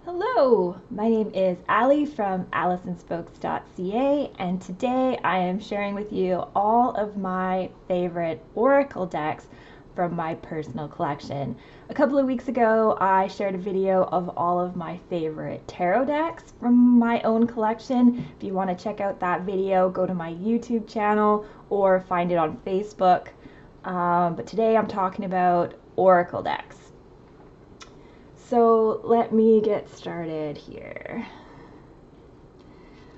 Hello, my name is Ali from AllisonSpokes.ca, and today I am sharing with you all of my favorite Oracle decks from my personal collection. A couple of weeks ago, I shared a video of all of my favorite tarot decks from my own collection. If you want to check out that video, go to my YouTube channel or find it on Facebook. But today I'm talking about Oracle decks. So let me get started here.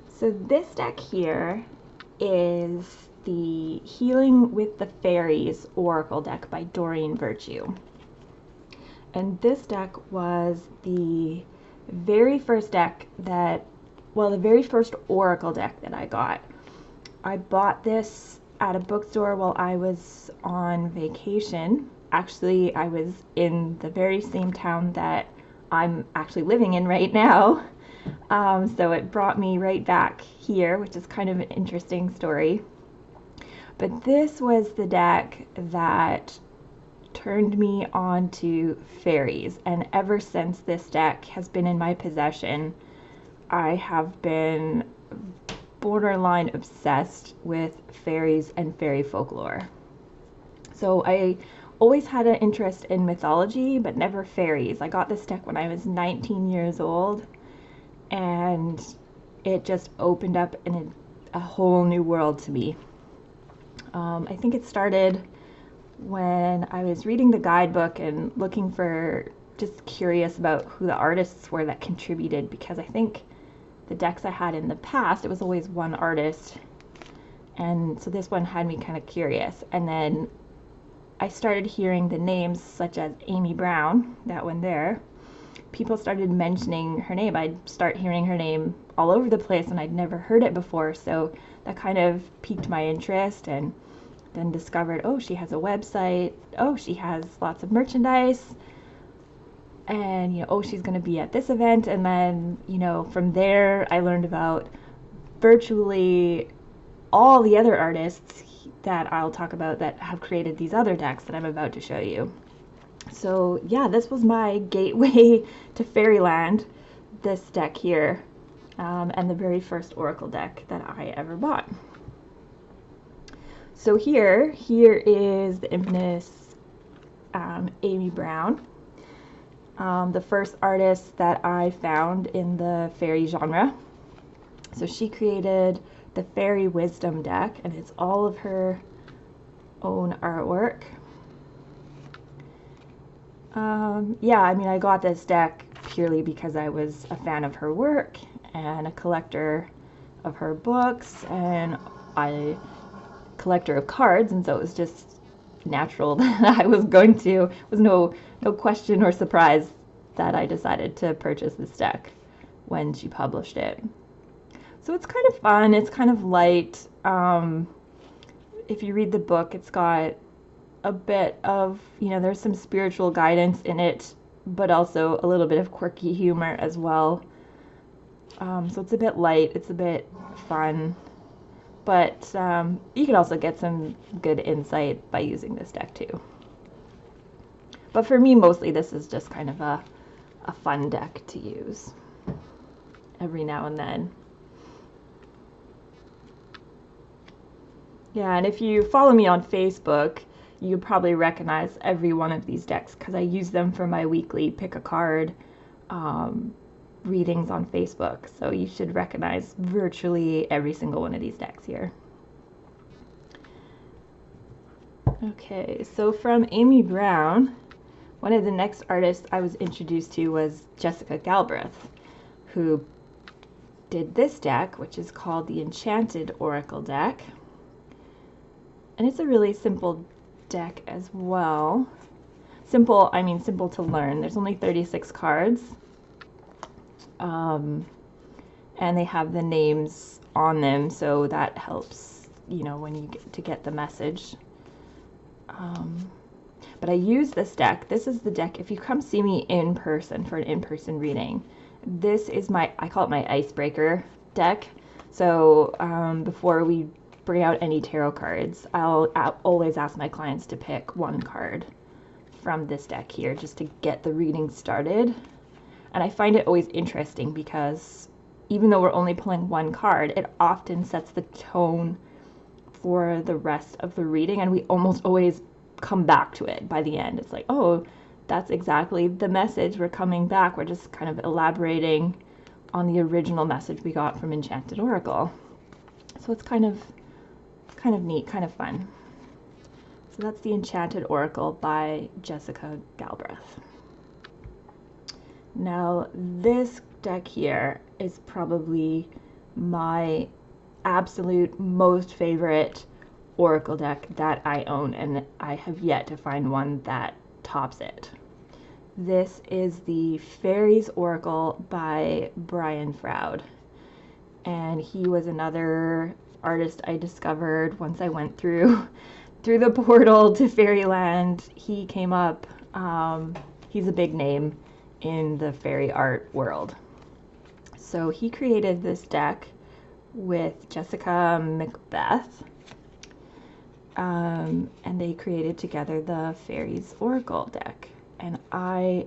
So this deck here is the Healing with the Fairies Oracle deck by Doreen Virtue. And this deck was the very first deck the very first Oracle deck that I got. I bought this at a bookstore while I was on vacation. Actually, I was in the very same town that I'm actually living in right now. So it brought me right back here, which is kind of an interesting story. But this was the deck that turned me on to fairies. And ever since this deck has been in my possession, I have been borderline obsessed with fairies and fairy folklore. So I always had an interest in mythology, but never fairies. I got this deck when I was 19 years old, and it just opened up in a whole new world to me. I think it started when I was reading the guidebook and looking for, just curious about who the artists were that contributed, because I think the decks I had in the past, it was always one artist, and so this one had me kind of curious. And then I started hearing the names such as Amy Brown, that one there. People started mentioning her name. I'd start hearing her name all over the place and I'd never heard it before, so that kind of piqued my interest, and then discovered, oh, she has a website, oh, she has lots of merchandise, and oh, she's going to be at this event. And then from there I learned about virtually all the other artists that I'll talk about that have created these other decks that I'm about to show you. So yeah, this was my gateway to fairyland, this deck here, and the very first Oracle deck that I ever bought. So here is the infamous Amy Brown, the first artist that I found in the fairy genre. So she created the Fairy Wisdom deck, and it's all of her own artwork. Yeah, I mean, I got this deck purely because I was a fan of her work and a collector of her books, and a collector of cards, and so it was just natural that I was going to, was no question or surprise that I decided to purchase this deck when she published it. So it's kind of fun, it's kind of light. If you read the book, it's got a bit of, there's some spiritual guidance in it, but also a little bit of quirky humor as well. So it's a bit light, it's a bit fun, but you can also get some good insight by using this deck too. But for me, mostly this is just kind of a fun deck to use every now and then. Yeah, and if you follow me on Facebook, you probably recognize every one of these decks because I use them for my weekly pick a card readings on Facebook. So you should recognize virtually every single one of these decks here. Okay, so from Amy Brown, one of the next artists I was introduced to was Jessica Galbraith, who did this deck, which is called the Enchanted Oracle deck. And it's a really simple deck as well. Simple, I mean simple to learn. There's only 36 cards. And they have the names on them, so that helps, when you get the message. But I use this deck. This is the deck, if you come see me in person for an in-person reading, this is I call it my icebreaker deck. So before we bring out any tarot cards, I'll always ask my clients to pick one card from this deck here just to get the reading started. And I find it always interesting because even though we're only pulling one card, it often sets the tone for the rest of the reading, and we almost always come back to it by the end. It's like, oh, that's exactly the message. We're coming back. We're just kind of elaborating on the original message we got from Enchanted Oracle. So it's kind of neat, kind of fun. So that's the Enchanted Oracle by Jessica Galbraith. Now this deck here is probably my absolute most favorite Oracle deck that I own, and I have yet to find one that tops it. This is the Fairies Oracle by Brian Froud, and he was another artist I discovered once I went through the portal to Fairyland. He came up. He's a big name in the fairy art world. So he created this deck with Jessica Macbeth, and they created together the Faeries Oracle deck. And I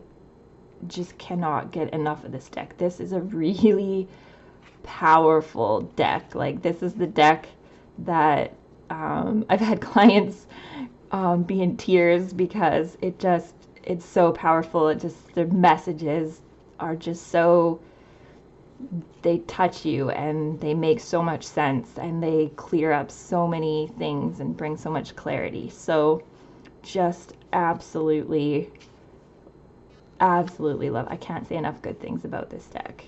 just cannot get enough of this deck. This is a really powerful deck. Like, this is the deck that I've had clients be in tears because it's so powerful. The messages are just so, they touch you and they make so much sense and they clear up so many things and bring so much clarity. So just absolutely love. I can't say enough good things about this deck.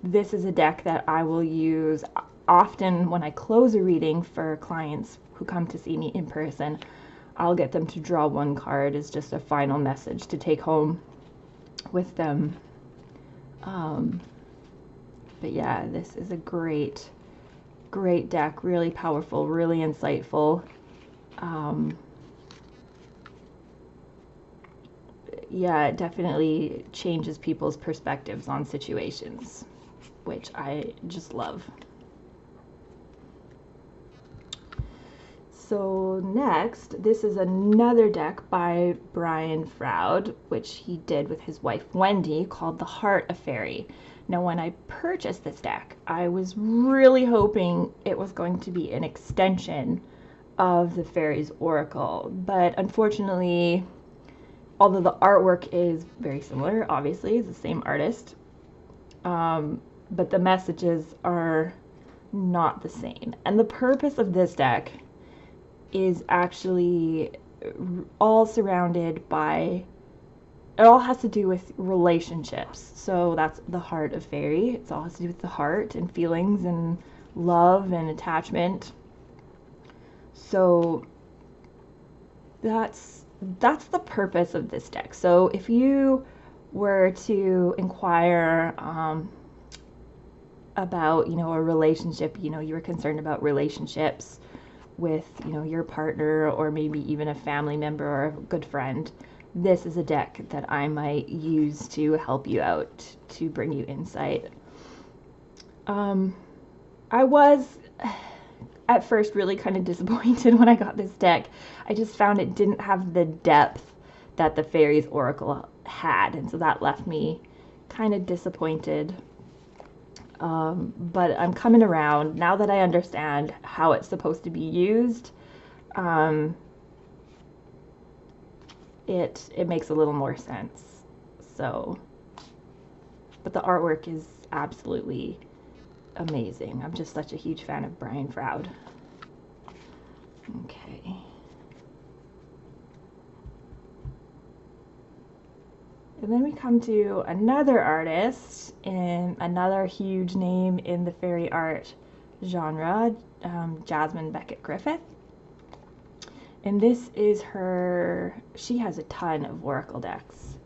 This is a deck that I will use often when I close a reading for clients who come to see me in person. I'll get them to draw one card as just a final message to take home with them. But yeah, this is a great deck, really powerful, really insightful. Yeah, it definitely changes people's perspectives on situations, which I just love. So next, this is another deck by Brian Froud, which he did with his wife Wendy, called the Heart of Faerie. Now, when I purchased this deck, I was really hoping it was going to be an extension of the Fairies Oracle, but unfortunately, although the artwork is very similar, obviously, it's the same artist, but the messages are not the same. And the purpose of this deck is actually all surrounded by, it all has to do with relationships. So that's the Heart of Faerie. It all has to do with the heart and feelings and love and attachment. So that's the purpose of this deck. So if you were to inquire about, a relationship, you were concerned about relationships with, your partner or maybe even a family member or a good friend, this is a deck that I might use to help you out, to bring you insight. I was at first really kind of disappointed when I got this deck. I just found it didn't have the depth that the Fairies Oracle had, and so that left me kind of disappointed. But I'm coming around now that I understand how it's supposed to be used. It makes a little more sense. So, but the artwork is absolutely amazing. I'm just such a huge fan of Brian Froud. Okay. And then we come to another artist and another huge name in the fairy art genre, Jasmine Becket-Griffith. And this is she has a ton of Oracle decks,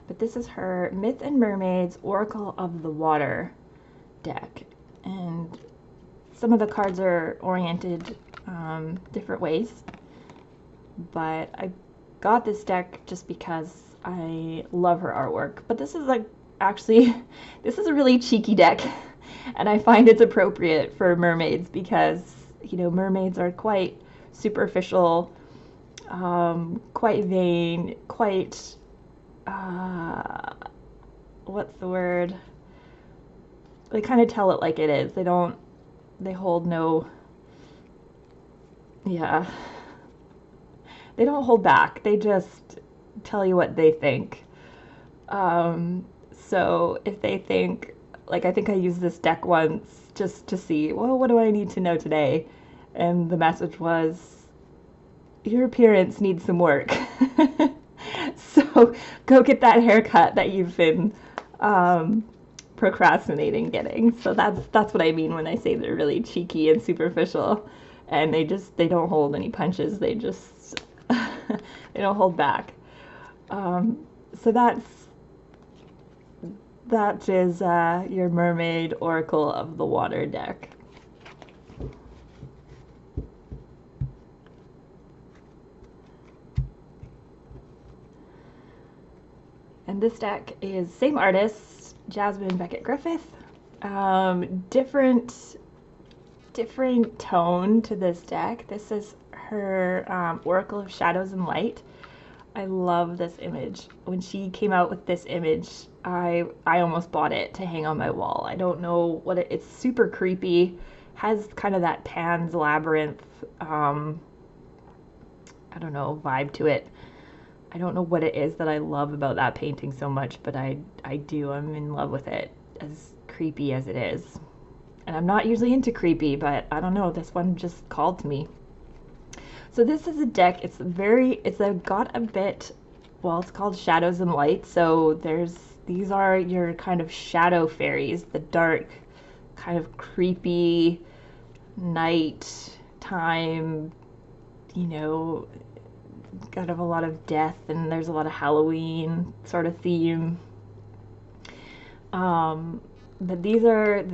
but this is her Myth and Mermaids Oracle of the Water deck. And some of the cards are oriented different ways, but I got this deck just because I love her artwork. But this is this is a really cheeky deck, and I find it's appropriate for mermaids because, mermaids are quite superficial, quite vain, quite what's the word? They kind of tell it like it is. They hold no, yeah, they don't hold back. They just tell you what they think. So if they think, like, I think I used this deck once just to see, well, what do I need to know today? And the message was, your appearance needs some work. So go get that haircut that you've been procrastinating getting. So that's what I mean when I say they're really cheeky and superficial, and they don't hold any punches. They just they don't hold back. So that is your Mermaid Oracle of the Water deck. And this deck is same artist, Jasmine Becket-Griffith. Different tone to this deck. This is her Oracle of Shadows and Light. I love this image. When she came out with this image, I almost bought it to hang on my wall. I don't know what it's super creepy. Has kind of that Pan's Labyrinth, I don't know, vibe to it. I don't know what it is that I love about that painting so much, but I do. I'm in love with it, as creepy as it is. And I'm not usually into creepy, but I don't know, this one just called to me. So this is a deck, it's got a bit, well, it's called Shadows and Light, so these are your kind of shadow fairies, the dark, kind of creepy, night time, you know, kind of a lot of death, and there's a lot of Halloween sort of theme. But these are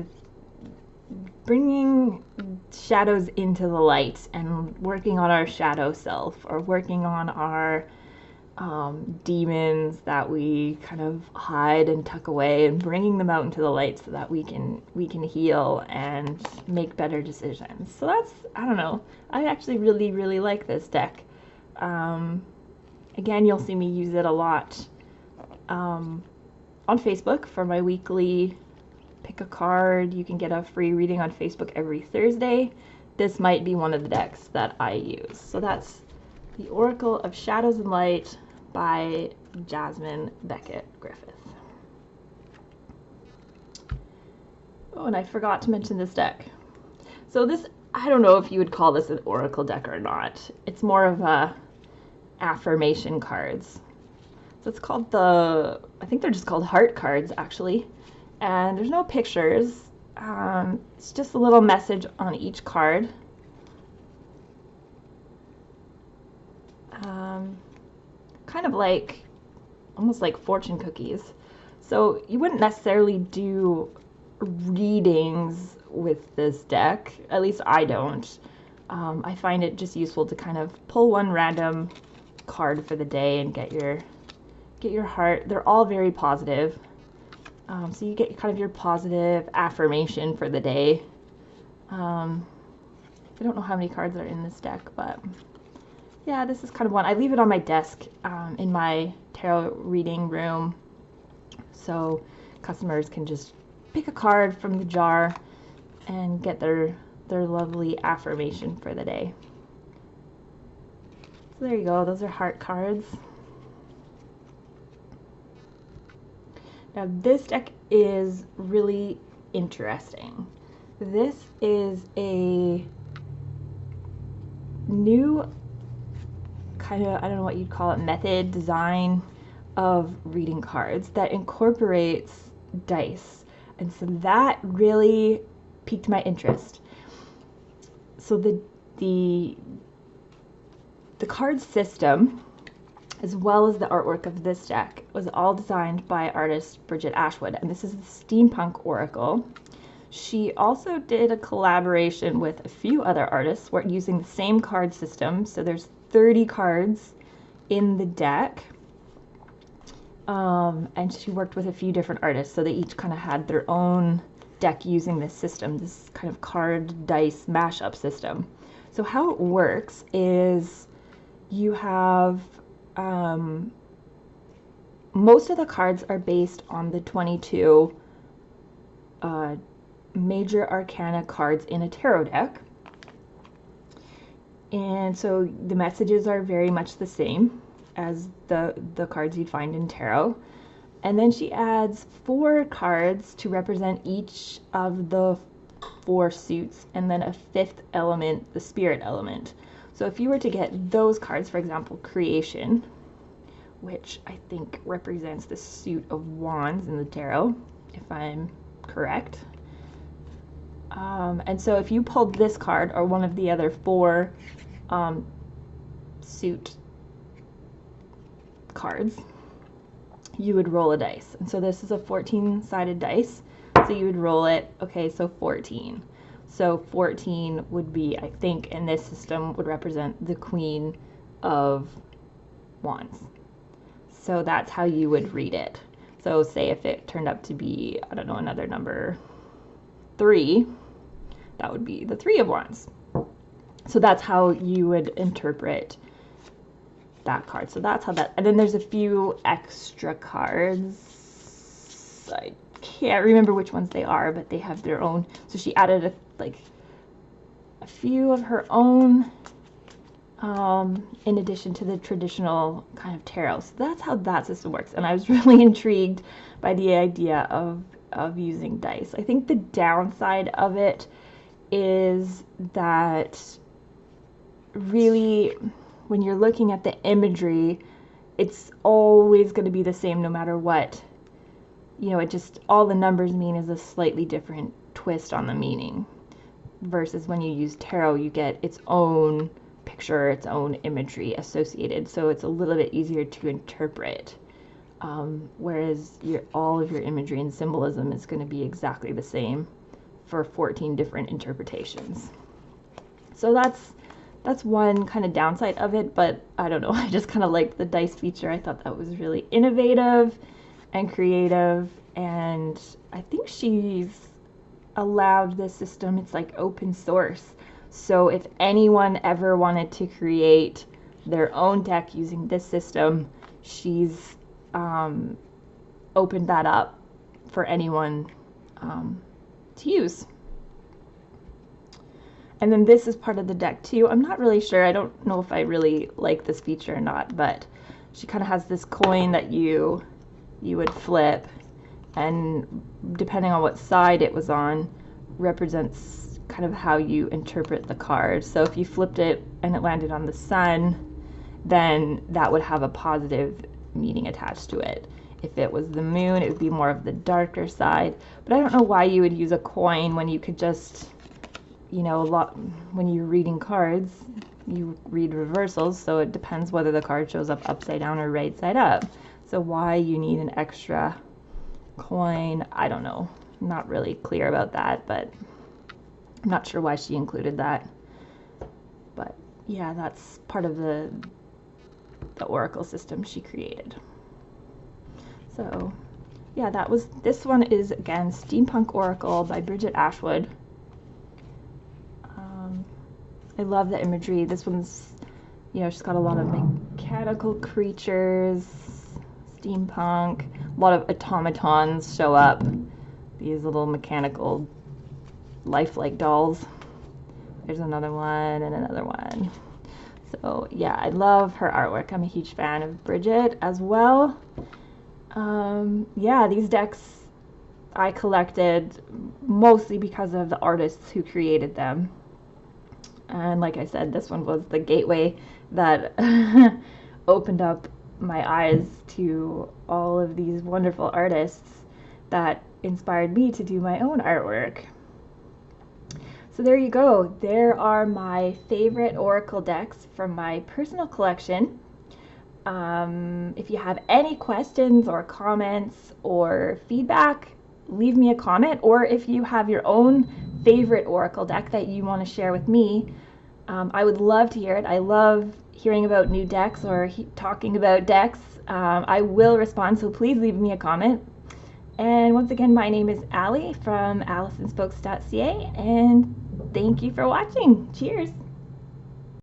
bringing shadows into the light and working on our shadow self, or working on our demons that we kind of hide and tuck away, and bringing them out into the light so that we can heal and make better decisions. So that's, I don't know, I actually really like this deck. Again, you'll see me use it a lot on Facebook for my weekly pick a card. You can get a free reading on Facebook every Thursday. This might be one of the decks that I use. So that's the Oracle of Shadows and Light by Jasmine Becket-Griffith. Oh, and I forgot to mention this deck. So this, I don't know if you would call this an Oracle deck or not. It's more of a affirmation cards. So it's called I think they're just called heart cards, actually. And there's no pictures. It's just a little message on each card. Kind of like, almost like fortune cookies. So you wouldn't necessarily do readings with this deck. At least I don't. I find it just useful to kind of pull one random card for the day and get your heart. They're all very positive. So you get kind of your positive affirmation for the day. I don't know how many cards are in this deck, but yeah, this is kind of one. I leave it on my desk in my tarot reading room, so customers can just pick a card from the jar and get their lovely affirmation for the day. So there you go, those are heart cards. Now this deck is really interesting. This is a new kind of, I don't know what you'd call it, method, design of reading cards that incorporates dice. And so that really piqued my interest. So the card system, as well as the artwork of this deck, was all designed by artist Bridget Ashwood, and this is the Steampunk Oracle. She also did a collaboration with a few other artists using the same card system. So there's 30 cards in the deck, and she worked with a few different artists, so they each kind of had their own deck using this system, this kind of card dice mashup system. So how it works is you have most of the cards are based on the 22 major arcana cards in a tarot deck. And so the messages are very much the same as the cards you'd find in tarot. And then she adds 4 cards to represent each of the 4 suits, and then a 5th element, the spirit element. So if you were to get those cards, for example, creation, which I think represents the suit of wands in the tarot, if I'm correct. And so if you pulled this card or one of the other 4 suit cards, you would roll a dice. And so this is a 14-sided dice. So you would roll it, okay, so 14. So 14 would be, I think, in this system, would represent the Queen of Wands. So that's how you would read it. So say if it turned up to be, I don't know, another number 3, that would be the 3 of Wands. So that's how you would interpret that card. So that's how that, and then there's a few extra cards. I can't remember which ones they are, but they have their own. So she added a few of her own in addition to the traditional kind of tarot. So that's how that system works. And I was really intrigued by the idea of using dice. I think the downside of it is that really when you're looking at the imagery, it's always going to be the same no matter what. You know, it just, all the numbers mean is a slightly different twist on the meaning. Versus when you use tarot, you get its own picture, its own imagery associated. So it's a little bit easier to interpret. Whereas all of your imagery and symbolism is going to be exactly the same for 14 different interpretations. So that's one kind of downside of it, but I don't know, I just kind of liked the dice feature. I thought that was really innovative and creative, and I think she's allowed this system, it's like open source. So if anyone ever wanted to create their own deck using this system, she's opened that up for anyone to use. And then this is part of the deck too. I'm not really sure. I don't know if I really like this feature or not, but she kind of has this coin that you would flip, and depending on what side it was on, represents kind of how you interpret the card. So if you flipped it and it landed on the sun, then that would have a positive meaning attached to it. If it was the moon, it would be more of the darker side. But I don't know why you would use a coin when you could just, you know, when you're reading cards, you read reversals, so it depends whether the card shows up upside down or right side up. So why you need an extra coin, I don't know. I'm not really clear about that, but I'm not sure why she included that. But yeah, that's part of the Oracle system she created. So yeah, this one is again Steampunk Oracle by Bridget Ashwood. I love the imagery. This one's, you know, she's got a lot of mechanical creatures, steampunk, a lot of automatons show up. These little mechanical lifelike dolls. There's another one and another one. So yeah, I love her artwork. I'm a huge fan of Bridget as well. Yeah, these decks I collected mostly because of the artists who created them. And like I said, this one was the gateway that opened up my eyes to all of these wonderful artists that inspired me to do my own artwork. So there you go. There are my favorite Oracle decks from my personal collection. If you have any questions or comments or feedback, leave me a comment, or if you have your own favorite Oracle deck that you want to share with me, I would love to hear it. I love hearing about new decks or talking about decks. I will respond, so please leave me a comment. And once again, my name is Allie from AllisonSpokes.ca, and thank you for watching. Cheers!